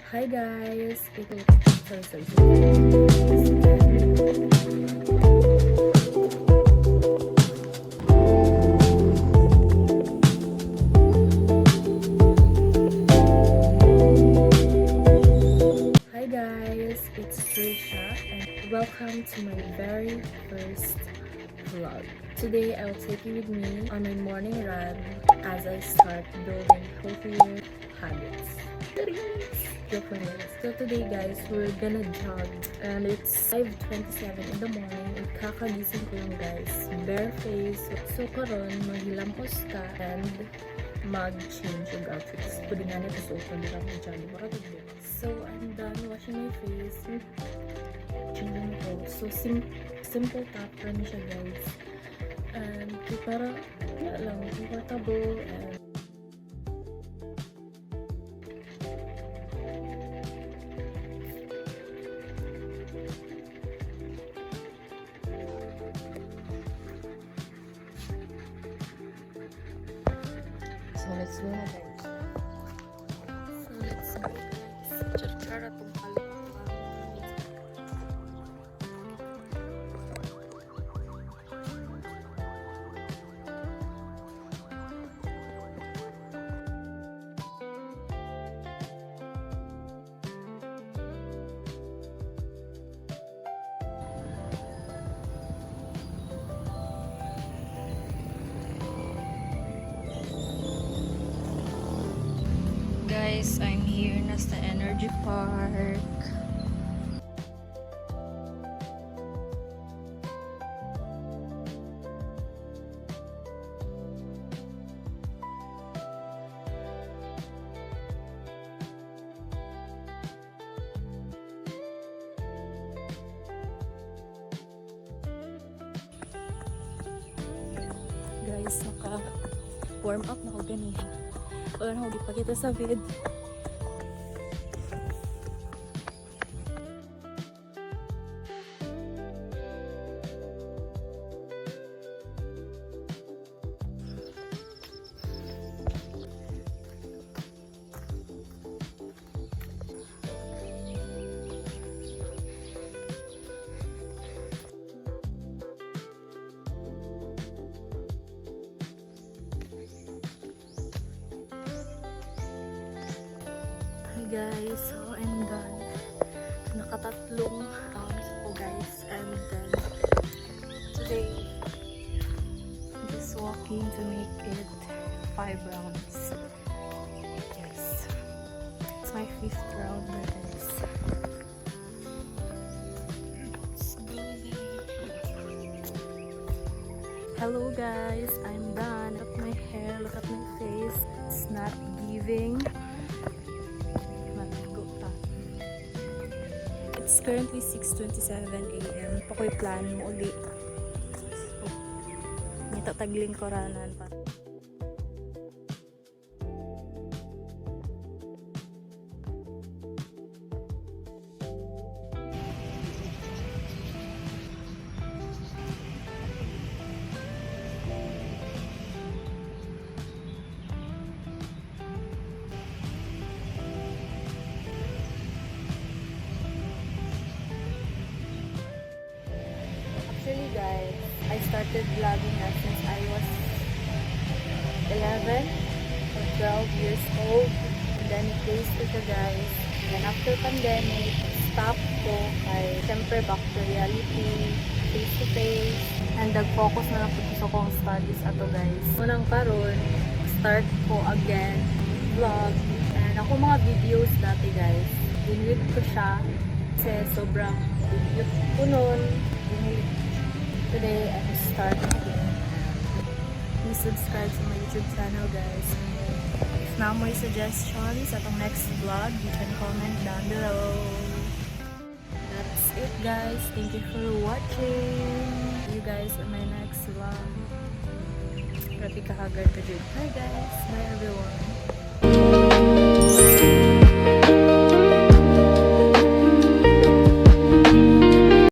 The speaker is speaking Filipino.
Hi guys! Hi guys! It's Trisha and welcome to my very first vlog. Today I'll take you with me on my morning run as I start building healthier habits. So today guys, we're gonna jog and it's 5:27 in the morning. Kakagising ko lang guys, bare face. So karon maghilampos ka and mag-change yung outfits. Pwede nga na ito ko lang ng jogging. So I'm done washing my face. Changing ko. So simple top run siya guys. And para lang comfortable and So let's go na guys. Char-chara tong kalipang. Guys, I'm here na sa Energy Park. Guys, naka-warm up na ako ganyan. Wala na ako ipakita sa vid. Guys, so I'm done. Nakatatlong rounds po guys, and then today I'm just walking to make it 5 rounds. Yes, it's my 5th round na guys. Hello guys, I'm done. Look at my hair, look at my face. It's not giving. It's currently 6:27 AM. Pakoy plan mo uli. Nito tagling koranan pa. Actually guys, I started vlogging na since I was 11 or 12 years old. Pandemic days ko siya guys. And after pandemic, stop ko kay syempre back to reality, face to face. And nag-focus na lang po ko sa studies ato guys. Unang karon, start ko again vlog. And ako mga videos dati guys, dinwit ko siya kasi sobrang dinwit ko nun. Today, I'm starting again. Please subscribe to my YouTube channel, guys. If na more suggestions at ang next vlog, you can comment down below. That's it, guys. Thank you for watching. See you guys on my next vlog. Grabe kahagard ka dyan. Hi, guys. Bye, everyone.